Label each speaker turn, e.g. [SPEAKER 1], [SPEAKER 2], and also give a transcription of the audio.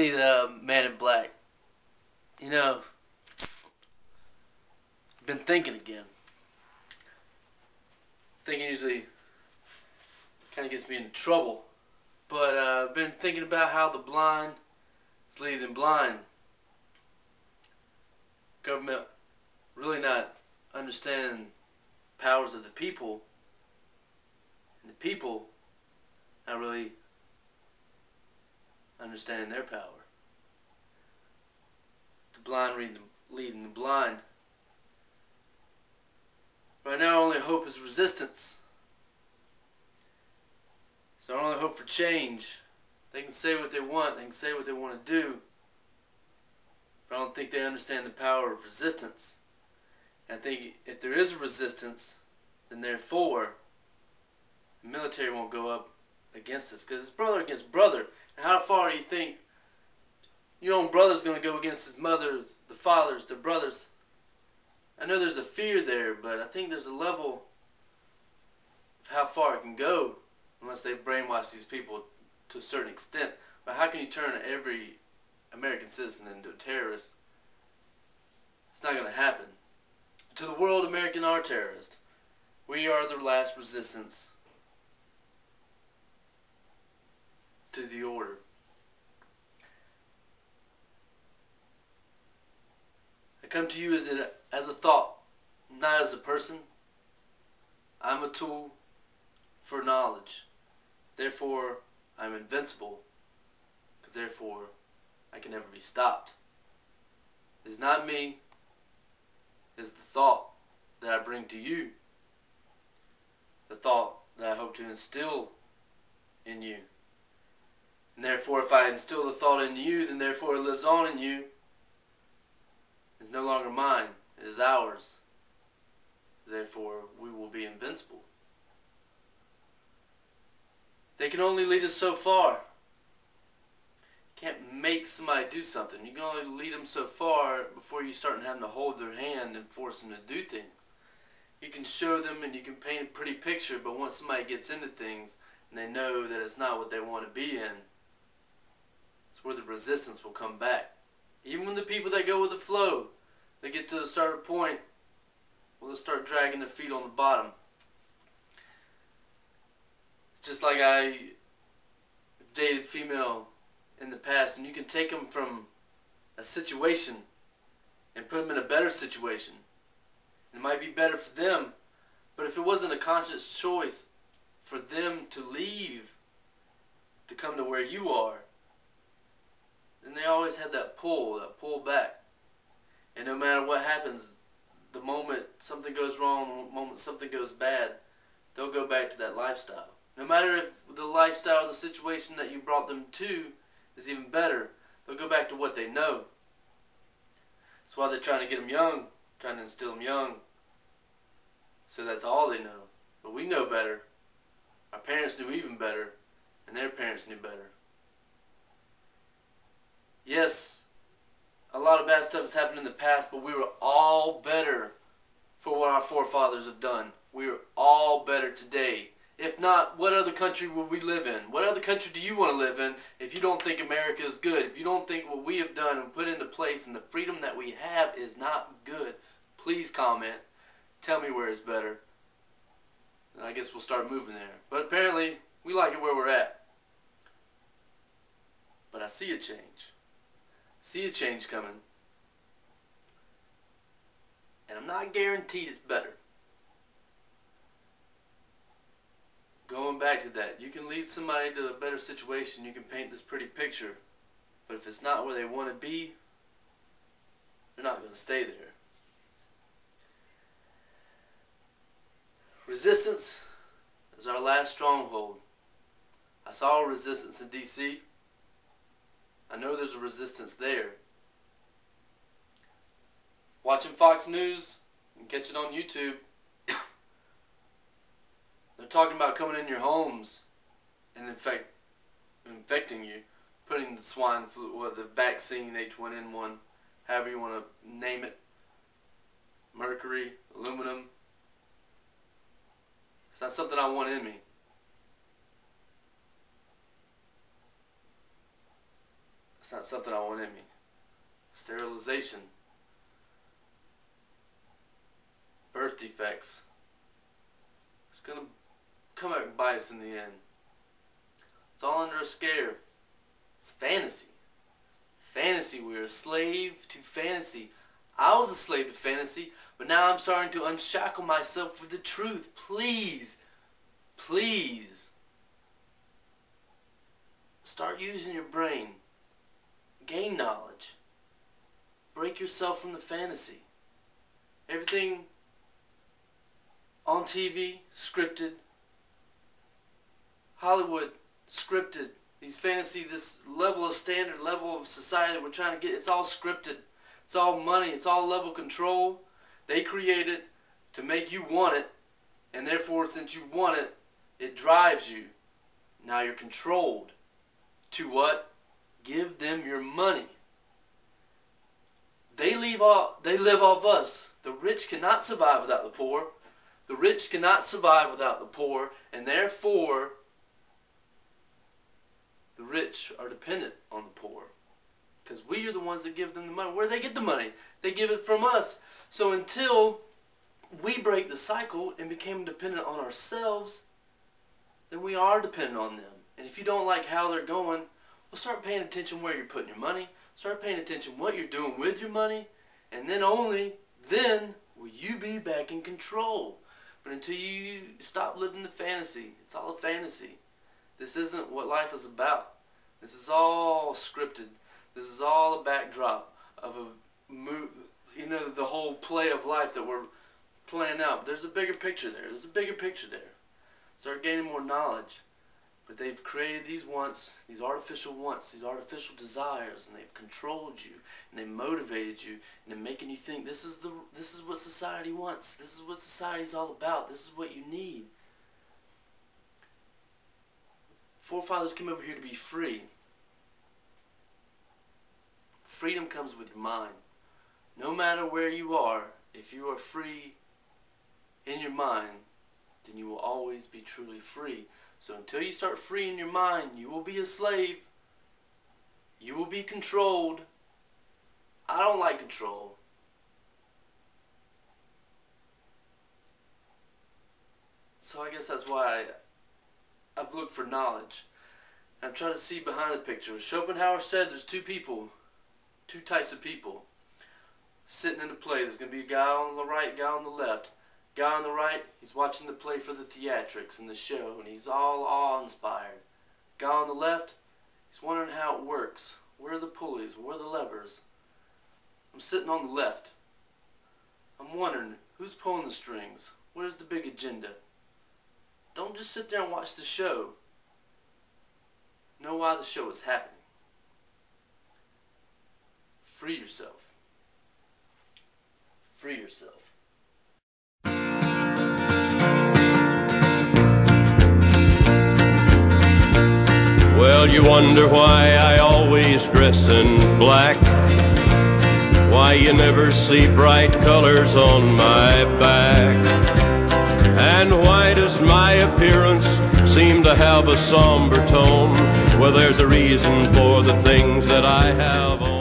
[SPEAKER 1] Lee, the man in black. You know, been thinking again. Thinking usually kind of gets me into trouble. But I've been thinking about how the blind is leading the blind. Government really not understanding powers of the people. And the people not really understanding their power. The blind leading the blind. Right now our only hope is resistance. So our only hope for change. They can say what they want, they can say what they want to do, but I don't think they understand the power of resistance. And I think if there is a resistance, then therefore the military won't go up against us, because it's brother against brother. And how far do you think your own brother's going to go against his mother, the fathers, their brothers? I know there's a fear there, but I think there's a level of how far it can go, unless they brainwash these people to a certain extent. But how can you turn every American citizen into a terrorist? It's not going to happen. To the world, Americans are terrorists. We are the last resistance to the order. I come to you as a thought, not as a person. I'm a tool for knowledge. Therefore, I'm invincible. Because therefore, I can never be stopped. It's not me. It's the thought that I bring to you. The thought that I hope to instill in you. And therefore, if I instill the thought in you, then therefore it lives on in you. It's no longer mine. It is ours. Therefore, we will be invincible. They can only lead us so far. You can't make somebody do something. You can only lead them so far before you start having to hold their hand and force them to do things. You can show them and you can paint a pretty picture, but once somebody gets into things and they know that it's not what they want to be in, it's where the resistance will come back. Even when the people that go with the flow, they get to a certain point, well, they'll start dragging their feet on the bottom. It's just like I dated female in the past, and you can take them from a situation and put them in a better situation. It might be better for them, but if it wasn't a conscious choice for them to leave to come to where you are, then they always have that pull back. And no matter what happens, the moment something goes wrong, the moment something goes bad, they'll go back to that lifestyle. No matter if the lifestyle or the situation that you brought them to is even better, they'll go back to what they know. That's why they're trying to get them young, trying to instill them young. So that's all they know. But we know better. Our parents knew even better, and their parents knew better. Yes, a lot of bad stuff has happened in the past, but we were all better for what our forefathers have done. We are all better today. If not, what other country would we live in? What other country do you want to live in if you don't think America is good? If you don't think what we have done and put into place and the freedom that we have is not good, please comment. Tell me where it's better. And I guess we'll start moving there. But apparently, we like it where we're at. But I see a change. See a change coming. And I'm not guaranteed it's better. Going back to that, you can lead somebody to a better situation, you can paint this pretty picture, but if it's not where they want to be, they're not going to stay there. Resistance is our last stronghold. I saw a resistance in D.C. I know there's a resistance there. Watching Fox News, you can catch it on YouTube. They're talking about coming in your homes and infecting you, putting the swine flu or the vaccine H1N1, however you want to name it, mercury, aluminum. It's not something I want in me. It's not something I want in me. Sterilization. Birth defects. It's going to come out and bite us in the end. It's all under a scare. It's fantasy. Fantasy. We're a slave to fantasy. I was a slave to fantasy, but now I'm starting to unshackle myself with the truth. Please, please, start using your brain. Gain knowledge. Break yourself from the fantasy. Everything on TV, scripted. Hollywood, scripted. These fantasy, this level of standard, level of society that we're trying to get, it's all scripted. It's all money. It's all level control. They create it to make you want it. And therefore, since you want it, it drives you. Now you're controlled. To what? Give them your money. They live off us. The rich cannot survive without the poor. The rich cannot survive without the poor. And therefore, the rich are dependent on the poor. Because we are the ones that give them the money. Where do they get the money? They give it from us. So until we break the cycle and become dependent on ourselves, then we are dependent on them. And if you don't like how they're going, well, start paying attention where you're putting your money. Start paying attention what you're doing with your money. And then only then will you be back in control. But until you stop living the fantasy, it's all a fantasy. This isn't what life is about. This is all scripted. This is all a backdrop of a move, the whole play of life that we're playing out. But there's a bigger picture there. There's a bigger picture there. Start gaining more knowledge. But they've created these wants, these artificial wants, these artificial desires, and they've controlled you, and they've motivated you, and they're making you think this is what society wants. This is what society's all about. This is what you need. Forefathers came over here to be free. Freedom comes with your mind. No matter where you are, if you are free in your mind, then you will always be truly free. So until you start freeing your mind, you will be a slave. You will be controlled. I don't like control. So I guess that's why I've looked for knowledge. I've tried to see behind the picture. Schopenhauer said there's two types of people sitting in the play. There's going to be a guy on the right, guy on the left. Guy on the right, he's watching the play for the theatrics and the show, and he's all awe-inspired. Guy on the left, he's wondering how it works. Where are the pulleys? Where are the levers? I'm sitting on the left. I'm wondering, who's pulling the strings? Where's the big agenda? Don't just sit there and watch the show. Know why the show is happening. Free yourself. Free yourself.
[SPEAKER 2] Well, you wonder why I always dress in black, why you never see bright colors on my back, and why does my appearance seem to have a somber tone? Well, there's a reason for the things that I have on.